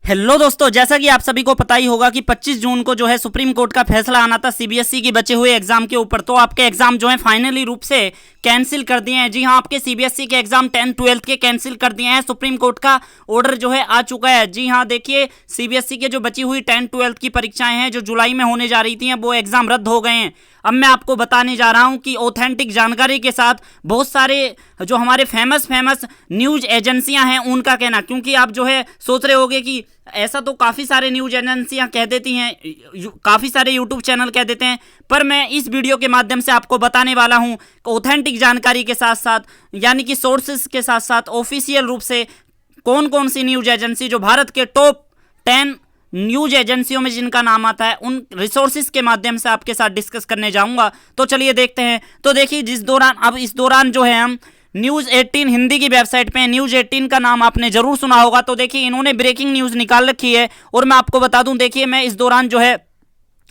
Hello दोस्तों, जैसा कि आप सभी को पता ही होगा कि 25 जून को जो है सुप्रीम कोर्ट का फैसला आना था सीबीएसई के बचे हुए एग्जाम के ऊपर। तो आपके एग्जाम जो है फाइनली रूप से कैंसिल कर दिए हैं। जी हाँ, आपके सीबीएसई के एग्जाम 10th 12th के कैंसिल कर दिए हैं। सुप्रीम कोर्ट का ऑर्डर जो है आ चुका है। जी हाँ, देखिए सीबीएसई के जो बची हुई 10th 12th की परीक्षाएं हैं जो जुलाई में होने जा रही थी, वो एग्जाम रद्द हो गए हैं। अब मैं आपको बताने जा रहा हूं कि ऑथेंटिक जानकारी के साथ बहुत सारे जो हमारे फेमस न्यूज एजेंसियां हैं उनका कहना, क्योंकि आप जो है सोच रहे होंगे कि ऐसा तो काफ़ी सारे न्यूज एजेंसियां कह देती हैं, काफ़ी सारे यूट्यूब चैनल कह देते हैं, पर मैं इस वीडियो के माध्यम से आपको बताने वाला हूं ऑथेंटिक जानकारी के साथ साथ, यानी कि सोर्सेस के साथ साथ ऑफिशियल रूप से कौन कौन सी न्यूज एजेंसी जो भारत के टॉप 10 न्यूज एजेंसियों में जिनका नाम आता है उन रिसोर्सेज के माध्यम से आपके साथ डिस्कस करने जाऊंगा। तो चलिए देखते हैं। तो देखिए इस दौरान जो है हम न्यूज़ 18 हिंदी की वेबसाइट पे, न्यूज़ 18 का नाम आपने जरूर सुना होगा। तो देखिए इन्होंने ब्रेकिंग न्यूज़ निकाल रखी है और मैं आपको बता दूं, देखिए मैं इस दौरान जो है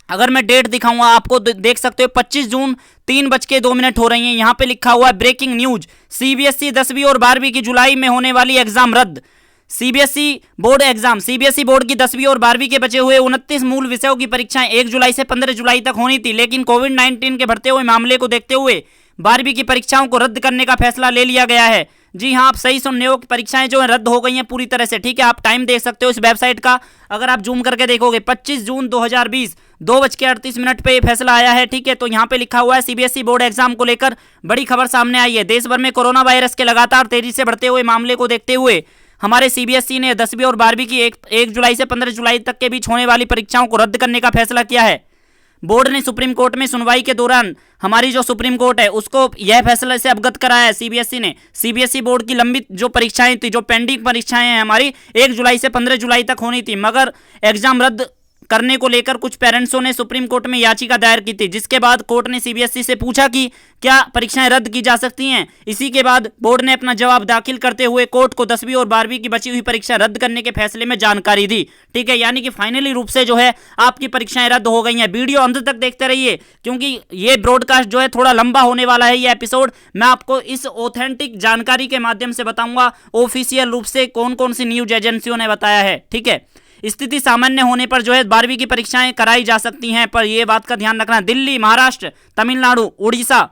अगर मैं डेट दिखाऊंगा आपको देख सकते हो 25 जून 3:02 हो रही है। यहाँ पे लिखा हुआ है ब्रेकिंग न्यूज, सीबीएसई 10वीं और 12वीं की जुलाई में होने वाली एग्जाम रद्द। CBSE board exam, CBSE board की 10वीं और 12वीं के बचे हुए 29 मूल विषयों की परीक्षाएं 1 जुलाई से 15 जुलाई तक होनी थी, लेकिन कोविड-19 के बढ़ते हुए मामले को देखते हुए 12वीं की परीक्षाओं को रद्द करने का फैसला ले लिया गया है। जी हाँ, आप सही सुन रहे हो कि परीक्षाएं जो है रद्द हो गई हैं पूरी तरह से। ठीक है, आप टाइम देख सकते हो इस वेबसाइट का, अगर आप जूम करके देखोगे 25 जून 2020 2:38 पे फैसला आया है। ठीक है, तो यहाँ पे लिखा हुआ है सीबीएसई बोर्ड एग्जाम को लेकर बड़ी खबर सामने आई है। देश भर में कोरोना वायरस के लगातार तेजी से बढ़ते हुए मामले को देखते हुए हमारे सीबीएसई ने 10वीं और 12वीं की 1 जुलाई से 15 जुलाई तक के बीच होने वाली परीक्षाओं को रद्द करने का फैसला किया है। बोर्ड ने सुप्रीम कोर्ट में सुनवाई के दौरान हमारी जो सुप्रीम कोर्ट है उसको यह फैसले से अवगत कराया है। सीबीएसई ने सीबीएसई बोर्ड की लंबित जो परीक्षाएं थी, जो पेंडिंग परीक्षाएं हैं हमारी 1 जुलाई से 15 जुलाई तक होनी थी, मगर एग्जाम रद्द करने को लेकर कुछ पेरेंट्सों ने सुप्रीम कोर्ट में याचिका दायर की थी, जिसके बाद कोर्ट ने सीबीएसई से पूछा कि क्या परीक्षाएं रद्द की जा सकती हैं। इसी के बाद बोर्ड ने अपना जवाब दाखिल करते हुए कोर्ट को 10वीं और 12वीं की बची हुई परीक्षा रद्द करने के फैसले में जानकारी दी। ठीक है, यानी कि फाइनली रूप से जो है आपकी परीक्षाएं रद्द हो गई हैं। वीडियो अंत तक देखते रहिए क्योंकि ये ब्रॉडकास्ट जो है थोड़ा लंबा होने वाला है। ये एपिसोड मैं आपको इस ऑथेंटिक जानकारी के माध्यम से बताऊंगा ऑफिशियल रूप से कौन कौन सी न्यूज एजेंसियों ने बताया है। ठीक है, स्थिति सामान्य होने पर जो है 12वीं की परीक्षाएं कराई जा सकती हैं, पर यह बात का ध्यान रखना दिल्ली, महाराष्ट्र, तमिलनाडु, उड़ीसा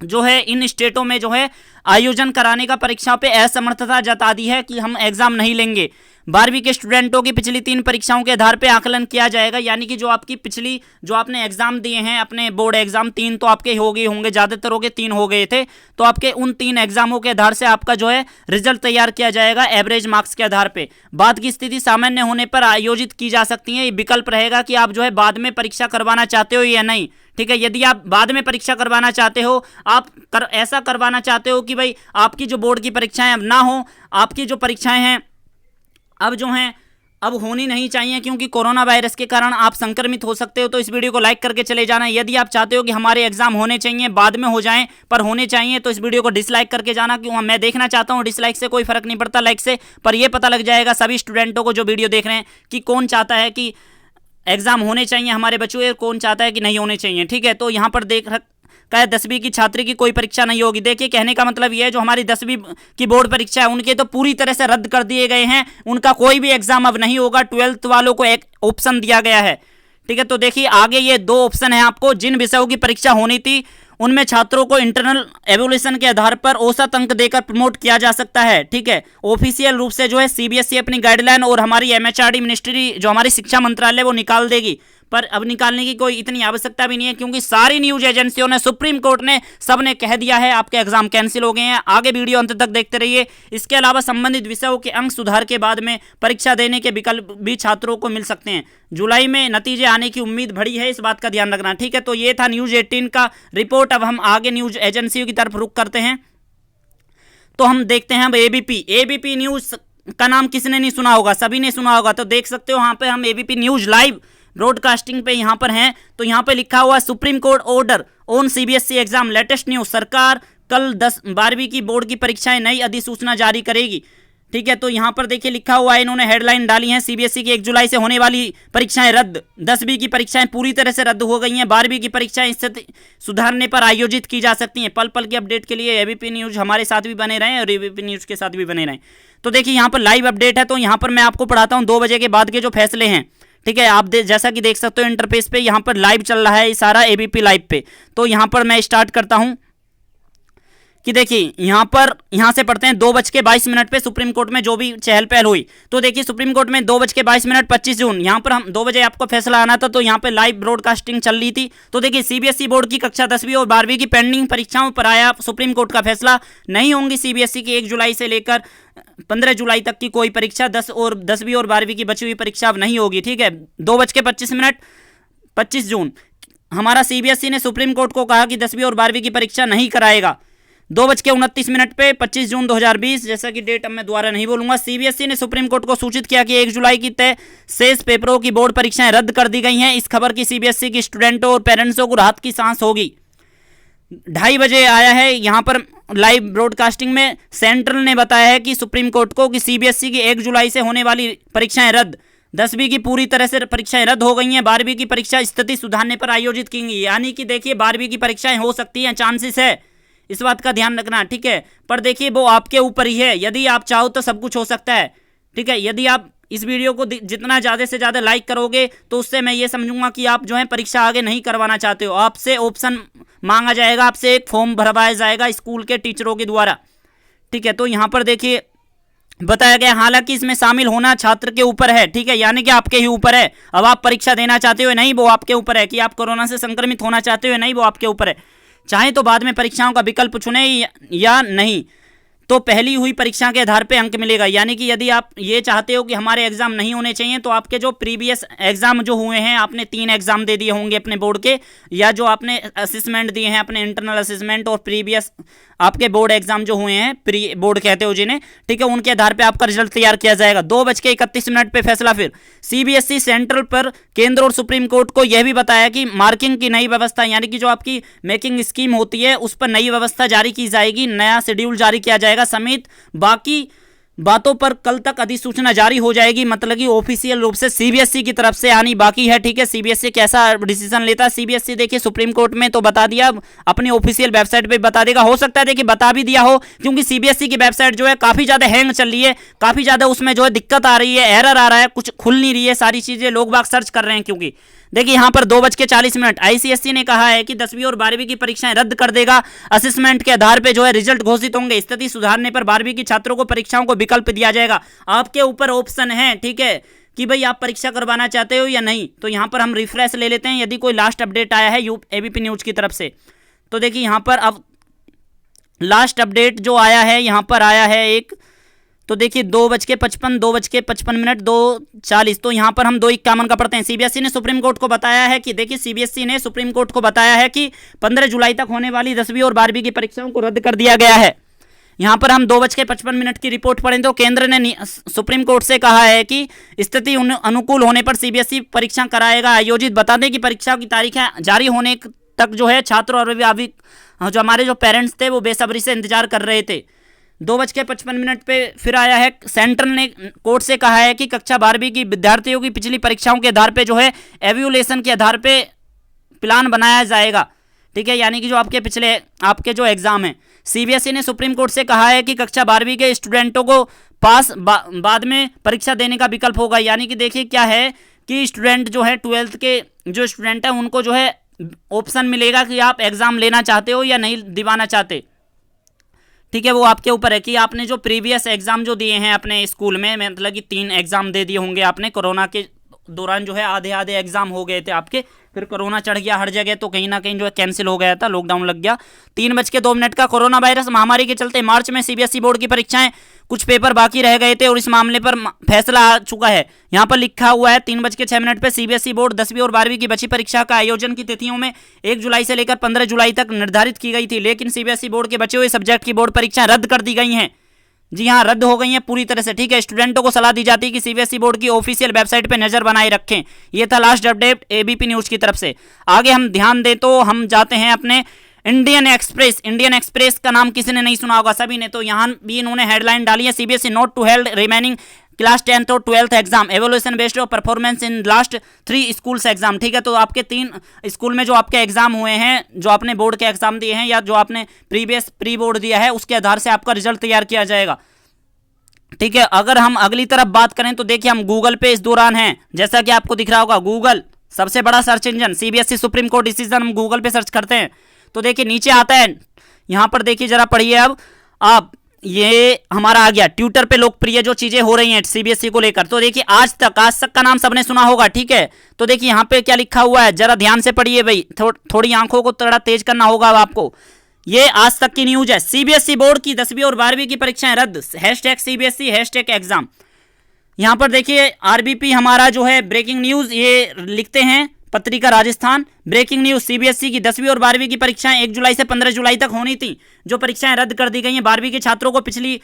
जो है इन स्टेटों में जो है आयोजन कराने का परीक्षाओं पे असमर्थता जता दी है कि हम एग्जाम नहीं लेंगे। 12वीं के स्टूडेंटों की पिछली 3 परीक्षाओं के आधार पे आकलन किया जाएगा, यानी कि जो आपकी पिछली जो आपने एग्जाम दिए हैं अपने बोर्ड एग्जाम 3 तो आपके हो गए होंगे, ज़्यादातर हो गए 3 हो गए थे, तो आपके उन 3 एग्जामों के आधार से आपका जो है रिजल्ट तैयार किया जाएगा एवरेज मार्क्स के आधार पर। बाद की स्थिति सामान्य होने पर आयोजित की जा सकती है। विकल्प रहेगा कि आप जो है बाद में परीक्षा करवाना चाहते हो या नहीं। ठीक है, यदि आप बाद में परीक्षा करवाना चाहते हो, ऐसा करवाना चाहते हो कि भाई आपकी जो बोर्ड की परीक्षाएं अब ना हो, आपकी जो परीक्षाएं हैं अब जो हैं अब होनी नहीं चाहिए क्योंकि कोरोना वायरस के कारण आप संक्रमित हो सकते हो, तो इस वीडियो को लाइक करके चले जाना। यदि आप चाहते हो कि हमारे एग्जाम होने चाहिए, बाद में हो जाएं पर होने चाहिए, तो इस वीडियो को डिसलाइक करके जाना। क्यों मैं देखना चाहता हूं, डिसलाइक से कोई फर्क नहीं पड़ता, लाइक से, पर यह पता लग जाएगा सभी स्टूडेंटों को जो वीडियो देख रहे हैं कि कौन चाहता है कि एग्जाम होने चाहिए हमारे बच्चों और कौन चाहता है कि नहीं होने चाहिए। ठीक है, तो यहाँ पर देख का 10वीं की छात्र की कोई परीक्षा नहीं होगी। देखिए कहने का मतलब ये है जो हमारी 10वीं की बोर्ड परीक्षा है उनके तो पूरी तरह से रद्द कर दिए गए हैं, उनका कोई भी एग्जाम अब नहीं होगा। 12th वालों को एक ऑप्शन दिया गया है। ठीक है, तो देखिए आगे ये 2 ऑप्शन है आपको। जिन विषयों की परीक्षा होनी थी उनमें छात्रों को इंटरनल एवोल्यूशन के आधार पर औसत अंक देकर प्रमोट किया जा सकता है। ठीक है, ऑफिशियल रूप से जो है सीबीएसई अपनी गाइडलाइन और हमारी एमएचआरडी मिनिस्ट्री जो हमारी शिक्षा मंत्रालय वो निकाल देगी, पर अब निकालने की कोई इतनी आवश्यकता भी नहीं है क्योंकि सारी न्यूज एजेंसियों ने, सुप्रीम कोर्ट ने, सबने कह दिया है आपके एग्जाम कैंसिल हो गए हैं। आगे वीडियो अंत तक देखते रहिए। इसके अलावा संबंधित विषयों के अंक सुधार के बाद में परीक्षा देने के विकल्प भी छात्रों को मिल सकते हैं। जुलाई में नतीजे आने की उम्मीद बढ़ी है, इस बात का ध्यान रखना। ठीक है, तो ये था न्यूज 18 का रिपोर्ट। अब हम आगे न्यूज एजेंसियों की तरफ रुख करते हैं, तो हम देखते हैं अब एबीपी न्यूज का नाम किसने नहीं सुना होगा, सभी ने सुना होगा। तो देख सकते हो यहाँ पे हम एबीपी न्यूज लाइव ब्रॉडकास्टिंग पे यहाँ पर हैं, तो यहाँ पे लिखा हुआ supreme court order on CBSE exam, latest news, सरकार कल 12वीं की बोर्ड की परीक्षाएं नई अधिसूचना जारी करेगी। ठीक है, तो यहाँ पर देखिए लिखा हुआ है, इन्होंने हेडलाइन डाली है, सीबीएसई की 1 जुलाई से होने वाली परीक्षाएं रद्द, 10वीं की परीक्षाएं पूरी तरह से रद्द हो गई हैं, 12वीं की परीक्षाएं स्थिति सुधारने पर आयोजित की जा सकती हैं। पल पल की अपडेट के लिए एबीपी न्यूज हमारे साथ भी बने रहें और एबीपी न्यूज के साथ भी बने रहें। तो देखिए यहाँ पर लाइव अपडेट है, तो यहाँ पर मैं आपको पढ़ाता हूँ 2 बजे के बाद के जो फैसले हैं। ठीक है, आप जैसा कि देख सकते हो इंटरफेस पे यहाँ पर लाइव चल रहा है ये सारा एबीपी लाइव पे। तो यहाँ पर मैं स्टार्ट करता हूँ कि देखिए यहाँ से पढ़ते हैं 2:22 पे सुप्रीम कोर्ट में जो भी चहल पहल हुई। तो देखिए सुप्रीम कोर्ट में 2:22 25 जून, यहाँ पर हम 2 बजे आपको फैसला आना था, तो यहाँ पे लाइव ब्रॉडकास्टिंग चल रही थी। तो देखिए सीबीएसई बोर्ड की कक्षा 10वीं और 12वीं की पेंडिंग परीक्षाओं पर आया सुप्रीम कोर्ट का फैसला। नहीं होंगी सीबीएसई की 1 जुलाई से लेकर 15 जुलाई तक की कोई परीक्षा, 10वीं और 12वीं की बची हुई परीक्षा अब नहीं होगी। ठीक है, 2:25 25 जून हमारा सीबीएसई ने सुप्रीम कोर्ट को कहा कि 10वीं और 12वीं की परीक्षा नहीं कराएगा। 2:29 पे 25 जून 2020, जैसा कि डेट अब मैं दोबारा नहीं बोलूंगा, सीबीएसई ने सुप्रीम कोर्ट को सूचित किया कि 1 जुलाई की तय शेष पेपरों की बोर्ड परीक्षाएं रद्द कर दी गई हैं। इस खबर की सीबीएसई के स्टूडेंटों और पेरेंट्सों को राहत की सांस होगी। 2:30 बजे आया है यहाँ पर लाइव ब्रॉडकास्टिंग में, सेंट्रल ने बताया है कि सुप्रीम कोर्ट को कि सीबीएसई की 1 जुलाई से होने वाली परीक्षाएं रद्द, 10वीं की पूरी तरह से परीक्षाएं रद्द हो गई हैं, 12वीं की परीक्षा स्थिति सुधारने पर आयोजित की गई। यानी कि देखिए 12वीं की परीक्षाएं हो सकती हैं, चांसेस है, इस बात का ध्यान रखना। ठीक है, पर देखिए वो आपके ऊपर ही है, यदि आप चाहो तो सब कुछ हो सकता है। ठीक है, यदि आप इस वीडियो को जितना ज़्यादा से ज़्यादा लाइक करोगे तो उससे मैं ये समझूंगा कि आप जो है परीक्षा आगे नहीं करवाना चाहते हो। आपसे ऑप्शन मांगा जाएगा, आपसे एक फॉर्म भरवाया जाएगा स्कूल के टीचरों के द्वारा। ठीक है, तो यहाँ पर देखिए बताया गया, हालांकि इसमें शामिल होना छात्र के ऊपर है। ठीक है, यानी कि आपके ही ऊपर है। अब आप परीक्षा देना चाहते हो नहीं, वो आपके ऊपर है। कि आप कोरोना से संक्रमित होना चाहते हो नहीं, वो आपके ऊपर है। चाहे तो बाद में परीक्षाओं का विकल्प चुने या नहीं, तो पहली हुई परीक्षा के आधार पे अंक मिलेगा। यानी कि यदि आप ये चाहते हो कि हमारे एग्जाम नहीं होने चाहिए, तो आपके जो प्रीवियस एग्जाम जो हुए हैं, आपने 3 एग्जाम दे दिए होंगे अपने बोर्ड के, या जो आपने असेसमेंट दिए हैं अपने इंटरनल असेसमेंट और प्रीवियस आपके बोर्ड एग्जाम जो हुए हैं, प्री बोर्ड कहते हो जिन्हें, ठीक है, उनके आधार पे आपका रिजल्ट तैयार किया जाएगा। 2:31 पे फैसला। फिर सीबीएसई सेंट्रल पर केंद्र और सुप्रीम कोर्ट को यह भी बताया कि मार्किंग की नई व्यवस्था, यानी कि जो आपकी मेकिंग स्कीम होती है उस पर नई व्यवस्था जारी की जाएगी, नया शेड्यूल जारी किया जाएगा, समेत बाकी बातों पर कल तक अधिसूचना जारी हो जाएगी। मतलब कि ऑफिशियल रूप से सीबीएसई की तरफ से आनी बाकी है। ठीक है, सीबीएसई कैसा डिसीजन लेता है, सीबीएसई देखिए सुप्रीम कोर्ट में तो बता दिया, अपनी ऑफिशियल वेबसाइट पे बता देगा। हो सकता है देखिए बता भी दिया हो, क्योंकि सीबीएसई की वेबसाइट जो है काफी ज्यादा हैंग चल रही है, काफी ज्यादा उसमें जो है दिक्कत आ रही है, एरर आ रहा है, कुछ खुल नहीं रही है, सारी चीजें लोग बाग सर्च कर रहे हैं। क्योंकि देखिए यहाँ पर 2:40 आईसीएसई ने कहा है कि 10वीं और 12वीं की परीक्षाएं रद्द कर देगा। असेसमेंट के आधार पे जो है रिजल्ट घोषित होंगे, स्थिति सुधारने पर 12वीं के छात्रों को परीक्षाओं को विकल्प दिया जाएगा। आपके ऊपर ऑप्शन है। ठीक है, कि भाई आप परीक्षा करवाना चाहते हो या नहीं। तो यहाँ पर हम रिफ्रेश ले लेते हैं, यदि कोई लास्ट अपडेट आया है एबीपी न्यूज की तरफ से। तो देखिए यहाँ पर अब लास्ट अपडेट जो आया है, यहाँ पर आया है एक, तो देखिए 2:55 2:40। तो यहाँ पर हम 2:51 का पढ़ते हैं। सीबीएसई ने सुप्रीम कोर्ट को बताया है कि देखिए सीबीएसई ने सुप्रीम कोर्ट को बताया है कि 15 जुलाई तक होने वाली 10वीं और 12वीं की परीक्षाओं को रद्द कर दिया गया है। यहाँ पर हम 2:55 की रिपोर्ट पढ़ें तो केंद्र ने सुप्रीम कोर्ट से कहा है कि स्थिति अनुकूल होने पर सीबीएसई परीक्षा कराएगा आयोजित। बता दें कि परीक्षा की तारीखें जारी होने तक जो है छात्र और अभिभावक, जो हमारे जो पेरेंट्स थे, वो बेसब्री से इंतजार कर रहे थे। 2:55 पे फिर आया है, सेंट्रल ने कोर्ट से कहा है कि कक्षा 12वीं की विद्यार्थियों की पिछली परीक्षाओं के आधार पे जो है एवल्यूएशन के आधार पे प्लान बनाया जाएगा। ठीक है, यानी कि जो आपके पिछले आपके जो एग्जाम है, सीबीएसई ने सुप्रीम कोर्ट से कहा है कि कक्षा 12वीं के स्टूडेंटों को पास बाद में परीक्षा देने का विकल्प होगा। यानी कि देखिए क्या है कि स्टूडेंट जो है 12th के जो स्टूडेंट है उनको जो है ऑप्शन मिलेगा कि आप एग्जाम लेना चाहते हो या नहीं दिवाना चाहते। ठीक है, वो आपके ऊपर है कि आपने जो प्रीवियस एग्जाम जो दिए हैं अपने स्कूल में, मतलब कि 3 एग्जाम दे दिए होंगे आपने, कोरोना के दौरान जो है आधे एग्जाम हो गए थे आपके, फिर कोरोना चढ़ गया हर जगह, तो कहीं ना कहीं जो है कैंसिल हो गया था, लॉकडाउन लग गया। 3:02 का कोरोना वायरस महामारी के चलते मार्च में सीबीएसई बोर्ड की परीक्षाएं कुछ पेपर बाकी रह गए थे और इस मामले पर फैसला आ चुका है। यहाँ पर लिखा हुआ है 3:06 पे सीबीएसई बोर्ड 10वीं और 12वीं की बची परीक्षा का आयोजन की तिथियों में 1 जुलाई से लेकर 15 जुलाई तक निर्धारित की गई थी, लेकिन सीबीएसई बोर्ड के बचे हुए सब्जेक्ट की बोर्ड परीक्षाएं रद्द कर दी गई हैं। जी हाँ, रद्द हो गई हैं पूरी तरह से। ठीक है, स्टूडेंटों को सलाह दी जाती है कि सीबीएसई बोर्ड की ऑफिशियल वेबसाइट पे नजर बनाए रखें। ये था लास्ट अपडेट एबीपी न्यूज की तरफ से। आगे हम ध्यान दें तो हम जाते हैं अपने इंडियन एक्सप्रेस का नाम किसी ने नहीं सुना होगा, सभी ने। तो यहाँ भी इन्होंने हेडलाइन डाली है, CBSE not to held remaining class 10th और 12th exam, evaluation based of performance in last 3 schools exam. ठीक है, तो आपके 3 स्कूल में जो आपके एग्जाम हुए हैं, जो आपने बोर्ड के एग्जाम दिए हैं या जो आपने प्री बोर्ड दिया है, उसके आधार से आपका रिजल्ट तैयार किया जाएगा। ठीक है, अगर हम अगली तरफ बात करें तो देखिए हम गूगल पे इस दौरान हैं, जैसा कि आपको दिख रहा होगा, गूगल सबसे बड़ा search engine, CBSE supreme court decision हम गूगल पे सर्च करते हैं तो देखिए नीचे आता है, यहां पर देखिए जरा पढ़िए अब आप, ये हमारा आ गया ट्विटर पे लोकप्रिय जो चीजें हो रही हैं सीबीएसई को लेकर। तो देखिए आज तक का नाम सबने सुना होगा। ठीक है, तो देखिए यहाँ पे क्या लिखा हुआ है, जरा ध्यान से पढ़िए भाई, थोड़ी आंखों को थोड़ा तेज करना होगा अब आपको। ये आज तक की न्यूज है, सीबीएसई बोर्ड की 10वीं और 12वीं की परीक्षाएं रद्द, #CBSE #एग्जाम। यहां पर देखिए आरबीपी हमारा जो है ब्रेकिंग न्यूज ये लिखते हैं, पत्रिका राजस्थान, ब्रेकिंग न्यूज, सीबीएसई की 10वीं और 12वीं की परीक्षाएं 1 जुलाई से 15 जुलाई तक होनी थी, जो परीक्षाएं रद्द कर दी गई हैं। 12वीं के छात्रों को पिछली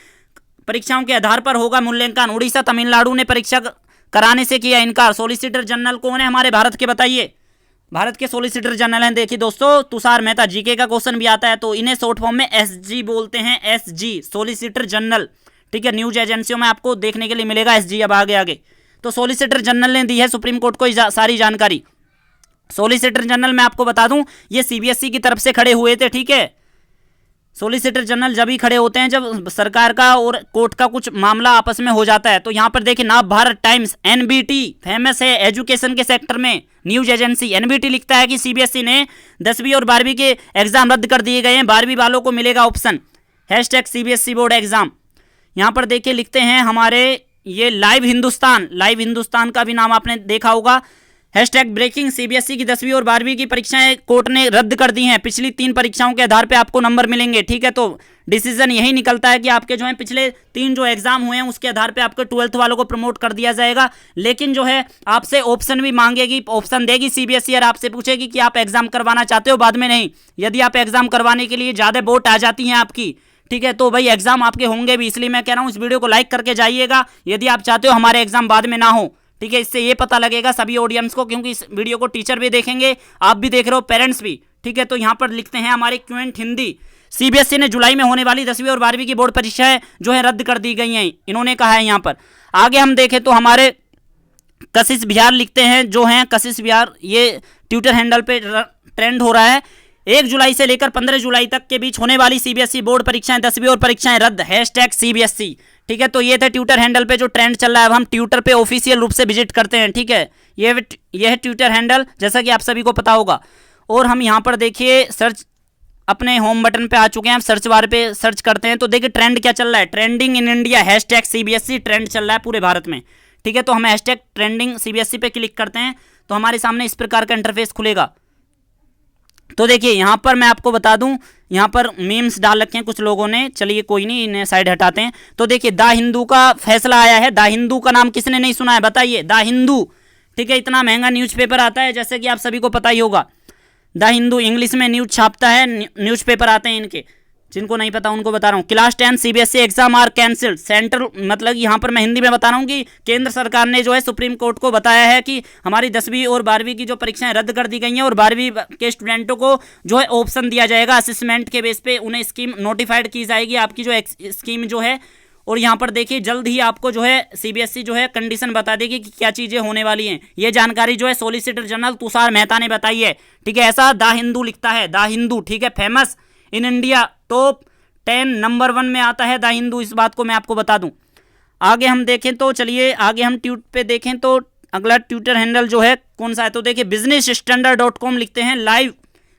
परीक्षाओं के आधार पर होगा मूल्यांकन। उड़ीसा तमिलनाडु ने परीक्षा कराने से किया इनकार। सॉलिसिटर जनरल कौन है हमारे भारत के, बताइए? भारत के सॉलिसिटर जनरल हैं, देखिए दोस्तों, तुषार मेहता। जीके का क्वेश्चन भी आता है तो इन्हें शॉर्ट फॉर्म में एसजी बोलते हैं, एसजी, सॉलिसिटर जनरल। ठीक है, न्यूज एजेंसियों में आपको देखने के लिए मिलेगा एसजी। अब आगे तो सॉलिसिटर जनरल ने दी है सुप्रीम कोर्ट को सारी जानकारी। सॉलिसिटर जनरल मैं आपको बता दूं, ये सीबीएसई की तरफ से खड़े हुए थे। ठीक है, सॉलिसिटर जनरल जब ही खड़े होते हैं जब सरकार का और कोर्ट का कुछ मामला आपस में हो जाता है। तो यहां पर देखिए नव भारत टाइम्स, एनबीटी फेमस है एजुकेशन के सेक्टर में, न्यूज एजेंसी एनबीटी लिखता है कि सीबीएसई ने 10वीं और 12वीं के एग्जाम रद्द कर दिए गए हैं, 12वीं वालों को मिलेगा ऑप्शन, #CBSE बोर्ड एग्जाम। यहां पर देखिए लिखते हैं हमारे ये लाइव हिंदुस्तान का भी नाम आपने देखा होगा, #ब्रेकिंग, सीबीएसई की 10वीं और 12वीं की परीक्षाएं कोर्ट ने रद्द कर दी हैं, पिछली 3 परीक्षाओं के आधार पे आपको नंबर मिलेंगे। ठीक है, तो डिसीजन यही निकलता है कि आपके जो है पिछले 3 जो एग्जाम हुए हैं उसके आधार पे आपको 12th वालों को प्रमोट कर दिया जाएगा। लेकिन जो है आपसे ऑप्शन भी मांगेगी, ऑप्शन देगी सीबीएसई और आपसे पूछेगी कि आप एग्जाम करवाना चाहते हो, बाद में नहीं। यदि आप एग्जाम करवाने के लिए ज्यादा वोट आ जाती हैं आपकी, ठीक है, तो भाई एग्जाम आपके होंगे भी। इसलिए मैं कह रहा हूं इस वीडियो को लाइक करके जाइएगा यदि आप चाहते हो हमारे एग्जाम बाद में ना हो। ठीक है, इससे ये पता लगेगा सभी ऑडियंस को, क्योंकि इस वीडियो को टीचर भी देखेंगे, आप भी देख रहे हो, पेरेंट्स भी। ठीक है, तो यहां पर लिखते हैं हमारे क्वेंट हिंदी, सीबीएसई ने जुलाई में होने वाली 10वीं और 12वीं की बोर्ड परीक्षाएं जो है रद्द कर दी गई हैं, इन्होंने कहा है यहां पर। आगे हम देखें तो हमारे कशिश बिहार लिखते हैं, जो हैं कशिश बिहार, ये ट्विटर हैंडल पे ट्रेंड हो रहा है, 1 जुलाई से लेकर 15 जुलाई तक के बीच होने वाली सीबीएसई बोर्ड परीक्षाएं 10वीं और परीक्षाएं रद्द, #CBSE। ठीक है, तो ये थे ट्विटर हैंडल पे जो ट्रेंड चल रहा है। अब हम ट्विटर पे ऑफिशियल रूप से विजिट करते हैं। ठीक है, ये है ट्विटर हैंडल, जैसा कि आप सभी को पता होगा। और हम यहाँ पर देखिए सर्च, अपने होम बटन पे आ चुके हैं, हम सर्च बार पे सर्च करते हैं तो देखिए ट्रेंड क्या चल रहा है, trending in India, #CBSE trend चल रहा है पूरे भारत में। ठीक है, तो हम #ट्रेंडिंग CBSE पे क्लिक करते हैं तो हमारे सामने इस प्रकार का इंटरफेस खुलेगा। तो देखिए यहाँ पर मैं आपको बता दूं, यहाँ पर मीम्स डाल रखे हैं कुछ लोगों ने, चलिए कोई नहीं, इन्हें साइड हटाते हैं। तो देखिए द हिंदू का फैसला आया है, द हिंदू का नाम किसने नहीं सुना है, बताइए? द हिंदू। ठीक है, इतना महंगा न्यूज़पेपर आता है, जैसे कि आप सभी को पता ही होगा। द हिंदू इंग्लिश में न्यूज छापता है, न्यूज़पेपर आते हैं इनके, जिनको नहीं पता उनको बता रहा हूँ। Class 10 CBSE exam are cancelled, central, मतलब यहाँ पर मैं हिंदी में बता रहा हूँ कि केंद्र सरकार ने जो है सुप्रीम कोर्ट को बताया है कि हमारी 10वीं और 12वीं की जो परीक्षाएं रद्द कर दी गई हैं और 12वीं के स्टूडेंटों को जो है ऑप्शन दिया जाएगा, असेसमेंट के बेस पे उन्हें स्कीम नोटिफाइड की जाएगी, आपकी जो स्कीम जो है। और यहाँ पर देखिए जल्द ही आपको जो है सीबीएसई जो है कंडीशन बता देगी कि क्या चीज़ें होने वाली हैं। ये जानकारी जो है सॉलिसिटर जनरल तुषार मेहता ने बताई है। ठीक है, ऐसा द हिंदू लिखता है, द हिंदू। ठीक है, famous in India, top 10 number 1 में आता है द हिंदू, इस बात को मैं आपको बता दूं। आगे हम देखें तो चलिए आगे हम ट्वीट पे देखें तो अगला ट्विटर हैंडल जो है कौन सा है, तो देखिए businessstandard.com लिखते हैं, live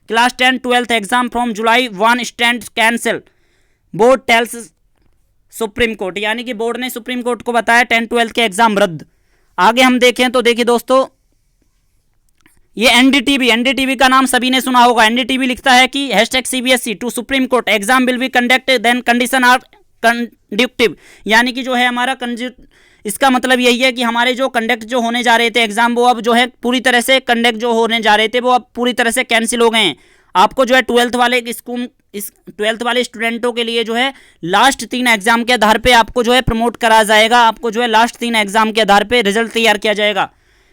class 10 12th exam from July 1 stand cancel, board tells Supreme Court, यानी कि बोर्ड ने सुप्रीम कोर्ट को बताया 10 12th के एग्जाम रद्द। आगे हम देखें तो देखिए दोस्तों ये एनडीटीवी का नाम सभी ने सुना होगा। एनडीटीवी लिखता है कि #CBSE to Supreme Court exam will be conducted then condition are conductive, यानी कि जो है हमारा इसका मतलब यही है कि हमारे जो कंडक्ट जो होने जा रहे थे एग्जाम, वो अब जो है पूरी तरह से कंडक्ट जो होने जा रहे थे वो अब पूरी तरह से कैंसिल हो गए हैं। आपको जो है 12th वाले स्टूडेंटों के लिए जो है लास्ट 3 एग्जाम के आधार पे आपको जो है प्रमोट करा जाएगा, आपको जो है लास्ट 3 एग्जाम के आधार पे रिजल्ट तैयार किया जाएगा।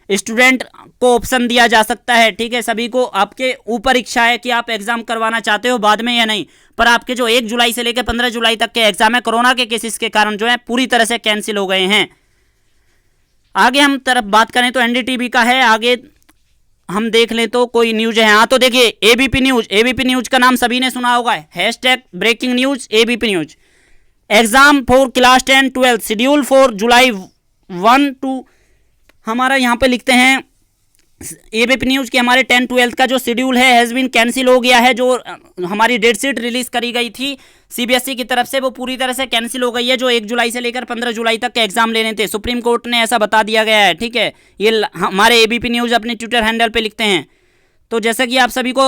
स्टूडेंट को ऑप्शन दिया जा सकता है, ठीक है। सभी को आपके ऊपर इच्छा है कि आप एग्जाम करवाना चाहते हो बाद में या नहीं, पर आपके जो 1 जुलाई से लेकर 15 जुलाई तक के एग्जाम है कोरोना के केसेस के कारण जो है पूरी तरह से कैंसिल हो गए हैं। आगे हम तरफ बात करें तो एनडीटीवी का है, आगे हम देख लें तो कोई न्यूज है। हाँ तो देखिए एबीपी न्यूज का नाम सभी ने सुना होगा, hashtag breaking news ABP news. Exam for class 10 12 schedule for July 1 to, हमारा यहाँ पे लिखते हैं एबीपी न्यूज के हमारे 10-12 का जो शेड्यूल है हैज़ बीन कैंसिल हो गया है। जो हमारी डेट शीट रिलीज करी गई थी सीबीएसई की तरफ से वो पूरी तरह से कैंसिल हो गई है। जो 1 जुलाई से लेकर 15 जुलाई तक के एग्जाम लेने थे, सुप्रीम कोर्ट ने ऐसा बता दिया गया है, ठीक है। ये हमारे एबीपी न्यूज अपने ट्विटर हैंडल पे लिखते हैं। तो जैसा कि आप सभी को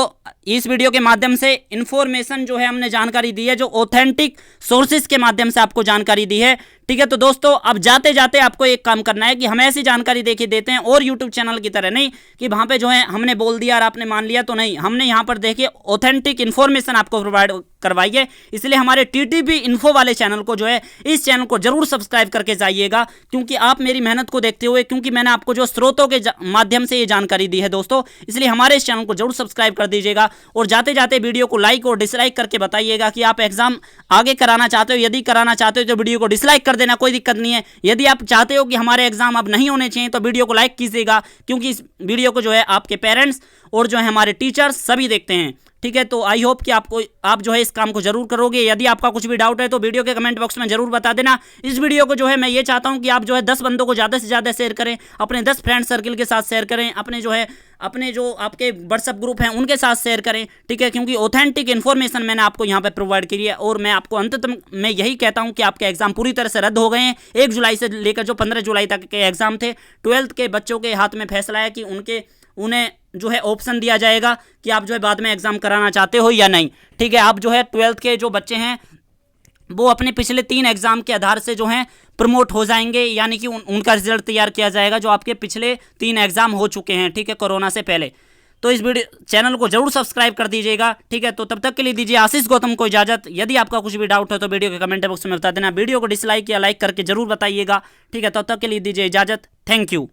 इस वीडियो के माध्यम से इन्फॉर्मेशन जो है हमने जानकारी दी है, जो ऑथेंटिक सोर्सेज के माध्यम से आपको जानकारी दी है, ठीक है। तो दोस्तों अब जाते जाते आपको एक काम करना है कि हम ऐसी जानकारी देखिए देते हैं और यूट्यूब चैनल की तरह नहीं कि वहाँ पे जो है हमने बोल दिया और आपने मान लिया, तो नहीं, हमने यहाँ पर देखिए ऑथेंटिक इन्फॉर्मेशन आपको प्रोवाइड करवाई है। इसलिए हमारे टीटीपी इन्फो वाले चैनल को जो है इस चैनल को जरूर सब्सक्राइब करके जाइएगा, क्योंकि आप मेरी मेहनत को देखते हुए, क्योंकि मैंने आपको जो स्रोतों के माध्यम से ये जानकारी दी है दोस्तों, इसलिए हमारे इस चैनल को जरूर सब्सक्राइब कर दीजिएगा। और जाते जाते वीडियो को लाइक और डिसलाइक करके बताइएगा कि आप एग्जाम आगे कराना चाहते हो। यदि कराना चाहते हो तो वीडियो को डिसलाइक कर देना, कोई दिक्कत नहीं है। यदि आप चाहते हो कि हमारे एग्जाम अब नहीं होने चाहिए तो वीडियो को लाइक कीजिएगा, क्योंकि इस वीडियो को जो है आपके पेरेंट्स और जो है हमारे टीचर्स सभी देखते हैं, ठीक है। तो आई होप कि आप जो है इस काम को जरूर करोगे। यदि आपका कुछ भी डाउट है तो वीडियो के कमेंट बॉक्स में जरूर बता देना। इस वीडियो को जो है मैं ये चाहता हूं कि आप जो है 10 बंदों को ज़्यादा से ज़्यादा शेयर करें, अपने 10 फ्रेंड सर्किल के साथ शेयर करें, अपने जो आपके व्हाट्सएप ग्रुप हैं उनके साथ शेयर करें, ठीक है। क्योंकि ऑथेंटिक इन्फॉर्मेशन मैंने आपको यहाँ पे प्रोवाइड करी है। और मैं आपको अंततः मैं यही कहता हूँ कि आपके एग्जाम पूरी तरह से रद्द हो गए हैं। 1 जुलाई से लेकर जो 15 जुलाई तक के एग्जाम थे, 12th के बच्चों के हाथ में फैसला है कि उन्हें जो है ऑप्शन दिया जाएगा कि आप जो है बाद में एग्जाम कराना चाहते हो या नहीं, ठीक है। आप जो है 12th के जो बच्चे हैं वो अपने पिछले 3 एग्जाम के आधार से जो हैं प्रमोट हो जाएंगे, यानी कि उनका रिजल्ट तैयार किया जाएगा जो आपके पिछले 3 एग्जाम हो चुके हैं, ठीक है, कोरोना से पहले। तो इस वीडियो चैनल को जरूर सब्सक्राइब कर दीजिएगा, ठीक है। तो तब तक के लिए दीजिए आशीष गौतम को इजाजत। यदि आपका कुछ भी डाउट है तो वीडियो के कमेंट बॉक्स में बता देना। वीडियो को डिसलाइक या लाइक करके जरूर बताइएगा, ठीक है। तब तक के लिए दीजिए इजाजत। Thank you.